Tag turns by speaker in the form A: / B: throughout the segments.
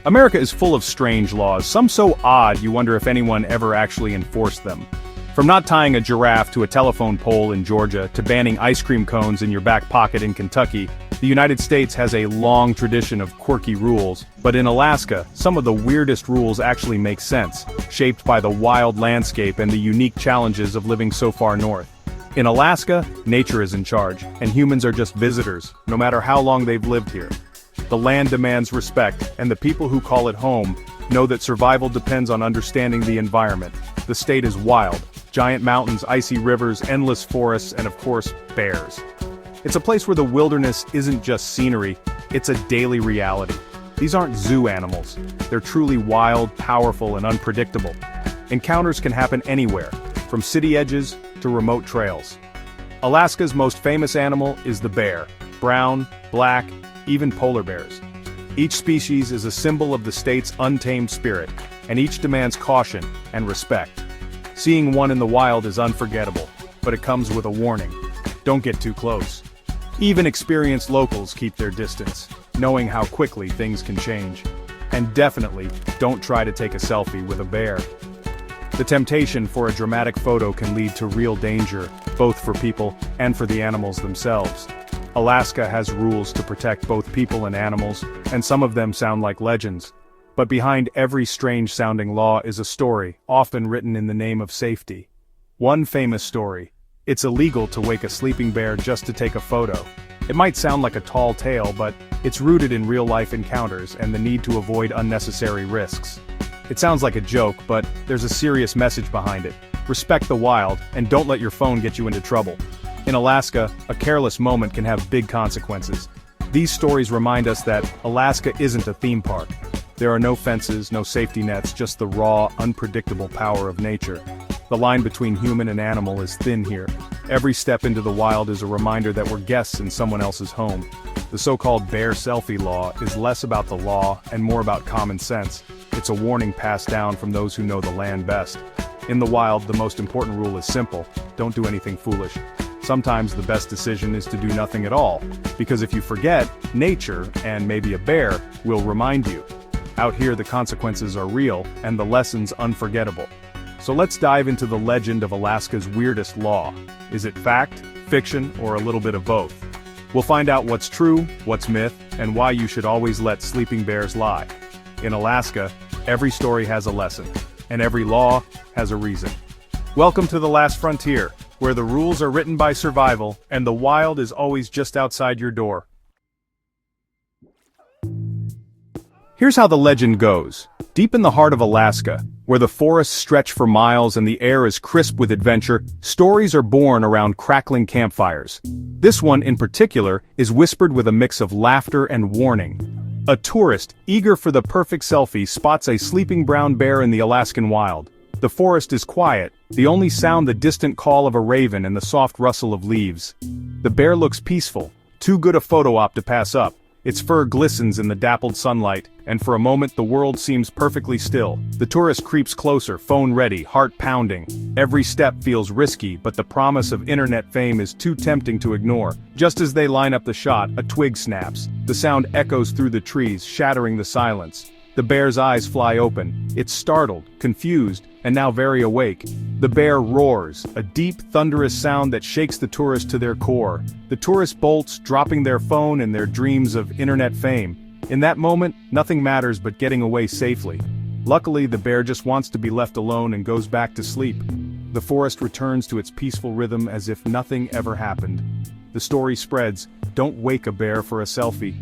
A: America is full of strange laws, some so odd you wonder if anyone ever actually enforced them. From not tying a giraffe to a telephone pole in Georgia to banning ice cream cones in your back pocket in Kentucky, the United States has a long tradition of quirky rules. But in Alaska, some of the weirdest rules actually make sense, shaped by the wild landscape and the unique challenges of living so far north. In Alaska, nature is in charge, and humans are just visitors, no matter how long they've lived here. The land demands respect, and the people who call it home know that survival depends on understanding the environment. The state is wild. Giant mountains, icy rivers, endless forests, and of course, bears. It's a place where the wilderness isn't just scenery, it's a daily reality. These aren't zoo animals. They're truly wild, powerful, and unpredictable. Encounters can happen anywhere, from city edges to remote trails. Alaska's most famous animal is the bear. Brown, black, even polar bears. Each species is a symbol of the state's untamed spirit, and each demands caution and respect. Seeing one in the wild is unforgettable, but it comes with a warning. Don't get too close. Even experienced locals keep their distance, knowing how quickly things can change. And definitely, don't try to take a selfie with a bear. The temptation for a dramatic photo can lead to real danger, both for people and for the animals themselves. Alaska has rules to protect both people and animals, and some of them sound like legends. But behind every strange-sounding law is a story, often written in the name of safety. One famous story: it's illegal to wake a sleeping bear just to take a photo. It might sound like a tall tale, but it's rooted in real-life encounters and the need to avoid unnecessary risks. It sounds like a joke, but there's a serious message behind it. Respect the wild, and don't let your phone get you into trouble. In Alaska, a careless moment can have big consequences. These stories remind us that Alaska isn't a theme park. There are no fences, no safety nets, just the raw, unpredictable power of nature. The line between human and animal is thin here. Every step into the wild is a reminder that we're guests in someone else's home. The so-called bear selfie law is less about the law and more about common sense. It's a warning passed down from those who know the land best. In the wild, the most important rule is simple: don't do anything foolish. Sometimes the best decision is to do nothing at all, because if you forget, nature, and maybe a bear, will remind you. Out here the consequences are real, and the lessons unforgettable. So let's dive into the legend of Alaska's weirdest law. Is it fact, fiction, or a little bit of both? We'll find out what's true, what's myth, and why you should always let sleeping bears lie. In Alaska, every story has a lesson, and every law has a reason. Welcome to the Last Frontier, where the rules are written by survival, and the wild is always just outside your door. Here's how the legend goes. Deep in the heart of Alaska, where the forests stretch for miles and the air is crisp with adventure, stories are born around crackling campfires. This one in particular is whispered with a mix of laughter and warning. A tourist, eager for the perfect selfie, spots a sleeping brown bear in the Alaskan wild. The forest is quiet, the only sound the distant call of a raven and the soft rustle of leaves. The bear looks peaceful, too good a photo op to pass up. Its fur glistens in the dappled sunlight, and for a moment the world seems perfectly still. The tourist creeps closer, phone ready, heart pounding. Every step feels risky, but the promise of internet fame is too tempting to ignore. Just as they line up the shot, a twig snaps. The sound echoes through the trees, shattering the silence. The bear's eyes fly open. It's startled, confused, and now very awake. The bear roars, a deep, thunderous sound that shakes the tourist to their core. The tourist bolts, dropping their phone and their dreams of internet fame. In that moment, nothing matters but getting away safely. Luckily, the bear just wants to be left alone and goes back to sleep. The forest returns to its peaceful rhythm as if nothing ever happened. The story spreads: don't wake a bear for a selfie.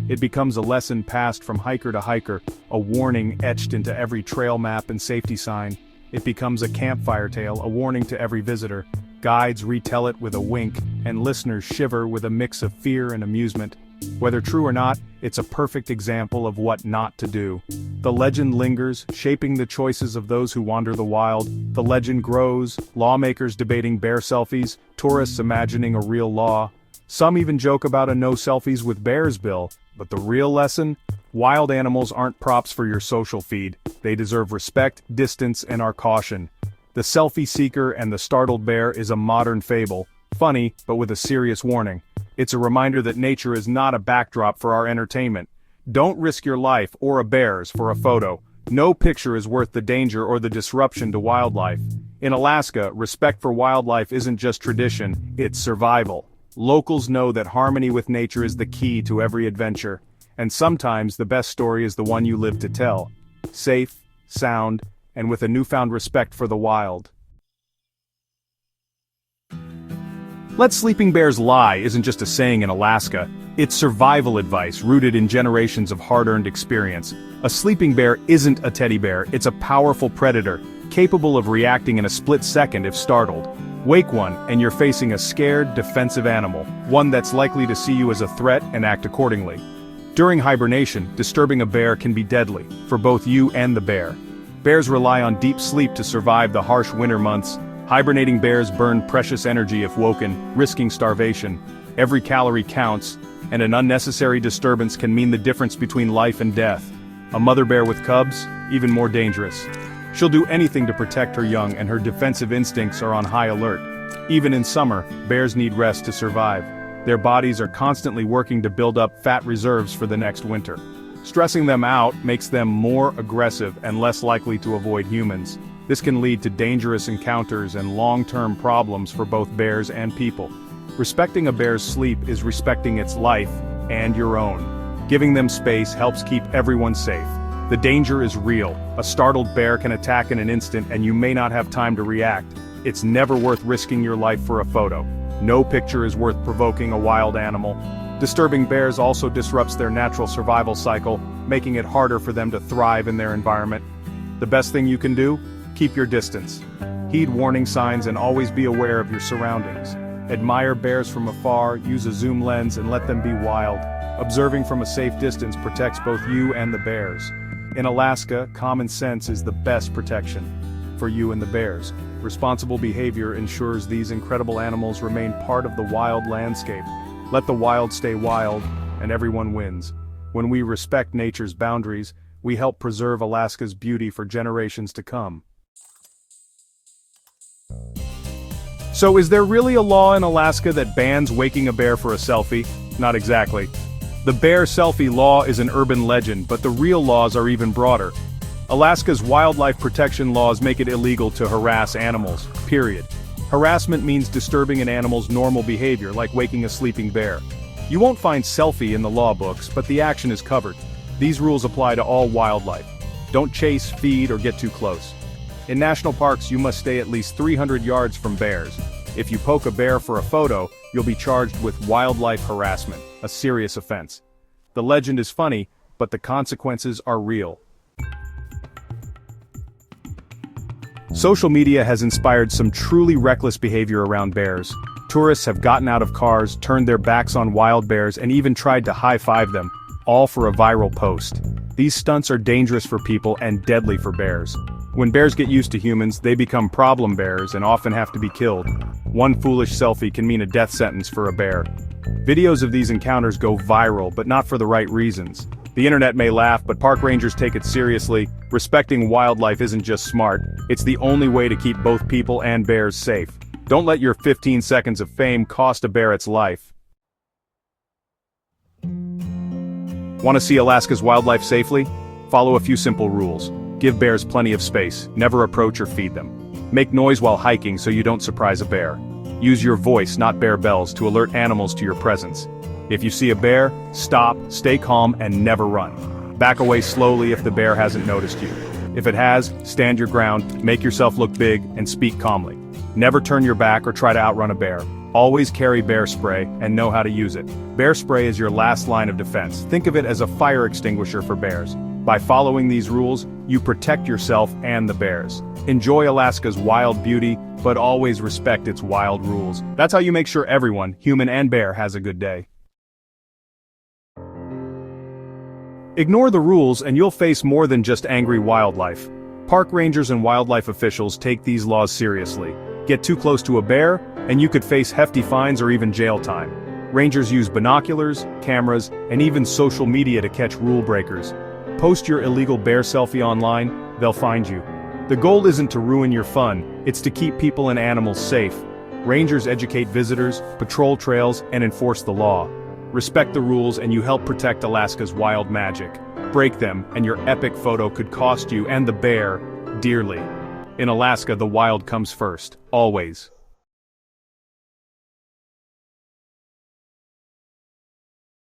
A: It becomes a lesson passed from hiker to hiker, a warning etched into every trail map and safety sign. It becomes a campfire tale, a warning to every visitor. Guides retell it with a wink, and listeners shiver with a mix of fear and amusement. Whether true or not, it's a perfect example of what not to do. The legend lingers, shaping the choices of those who wander the wild. The legend grows, lawmakers debating bear selfies, tourists imagining a real law. Some even joke about a no selfies with bears bill. But the real lesson? Wild animals aren't props for your social feed. They deserve respect, distance, and our caution. The selfie seeker and the startled bear is a modern fable, funny, but with a serious warning. It's a reminder that nature is not a backdrop for our entertainment. Don't risk your life or a bear's for a photo. No picture is worth the danger or the disruption to wildlife. In Alaska, respect for wildlife isn't just tradition, it's survival. Locals know that harmony with nature is the key to every adventure. And sometimes the best story is the one you live to tell. Safe, sound, and with a newfound respect for the wild. Let sleeping bears lie isn't just a saying in Alaska, it's survival advice rooted in generations of hard-earned experience. A sleeping bear isn't a teddy bear, it's a powerful predator, capable of reacting in a split second if startled. Wake one, and you're facing a scared, defensive animal, one that's likely to see you as a threat and act accordingly. During hibernation, disturbing a bear can be deadly, for both you and the bear. Bears rely on deep sleep to survive the harsh winter months. Hibernating bears burn precious energy if woken, risking starvation. Every calorie counts, and an unnecessary disturbance can mean the difference between life and death. A mother bear with cubs, even more dangerous. She'll do anything to protect her young, and her defensive instincts are on high alert. Even in summer, bears need rest to survive. Their bodies are constantly working to build up fat reserves for the next winter. Stressing them out makes them more aggressive and less likely to avoid humans. This can lead to dangerous encounters and long-term problems for both bears and people. Respecting a bear's sleep is respecting its life and your own. Giving them space helps keep everyone safe. The danger is real. A startled bear can attack in an instant and you may not have time to react. It's never worth risking your life for a photo. No picture is worth provoking a wild animal. Disturbing bears also disrupts their natural survival cycle, making it harder for them to thrive in their environment. The best thing you can do? Keep your distance. Heed warning signs and always be aware of your surroundings. Admire bears from afar, use a zoom lens and let them be wild. Observing from a safe distance protects both you and the bears. In Alaska, common sense is the best protection for you and the bears. Responsible behavior ensures these incredible animals remain part of the wild landscape. Let the wild stay wild, and everyone wins. When we respect nature's boundaries, we help preserve Alaska's beauty for generations to come. So is there really a law in Alaska that bans waking a bear for a selfie? Not exactly. The bear selfie law is an urban legend, but the real laws are even broader. Alaska's wildlife protection laws make it illegal to harass animals, period. Harassment means disturbing an animal's normal behavior, like waking a sleeping bear. You won't find selfie in the law books, but the action is covered. These rules apply to all wildlife. Don't chase, feed, or get too close. In national parks, you must stay at least 300 yards from bears. If you poke a bear for a photo, you'll be charged with wildlife harassment, a serious offense. The legend is funny, but the consequences are real. Social media has inspired some truly reckless behavior around bears. Tourists have gotten out of cars, turned their backs on wild bears, and even tried to high-five them, all for a viral post. These stunts are dangerous for people and deadly for bears. When bears get used to humans, they become problem bears and often have to be killed. One foolish selfie can mean a death sentence for a bear. Videos of these encounters go viral, but not for the right reasons. The internet may laugh, but park rangers take it seriously. Respecting wildlife isn't just smart, it's the only way to keep both people and bears safe. Don't let your 15 seconds of fame cost a bear its life. Want to see Alaska's wildlife safely? Follow a few simple rules. Give bears plenty of space, never approach or feed them. Make noise while hiking so you don't surprise a bear. Use your voice, not bear bells, to alert animals to your presence. If you see a bear, stop, stay calm, and never run. Back away slowly if the bear hasn't noticed you. If it has, stand your ground, make yourself look big, and speak calmly. Never turn your back or try to outrun a bear. Always carry bear spray and know how to use it. Bear spray is your last line of defense. Think of it as a fire extinguisher for bears. By following these rules, you protect yourself and the bears. Enjoy Alaska's wild beauty, but always respect its wild rules. That's how you make sure everyone, human and bear, has a good day. Ignore the rules and you'll face more than just angry wildlife. Park rangers and wildlife officials take these laws seriously. Get too close to a bear, and you could face hefty fines or even jail time. Rangers use binoculars, cameras, and even social media to catch rule breakers. Post your illegal bear selfie online, they'll find you. The goal isn't to ruin your fun, it's to keep people and animals safe. Rangers educate visitors, patrol trails, and enforce the law. Respect the rules and you help protect Alaska's wild magic. Break them, and your epic photo could cost you and the bear dearly. In Alaska, the wild comes first, always.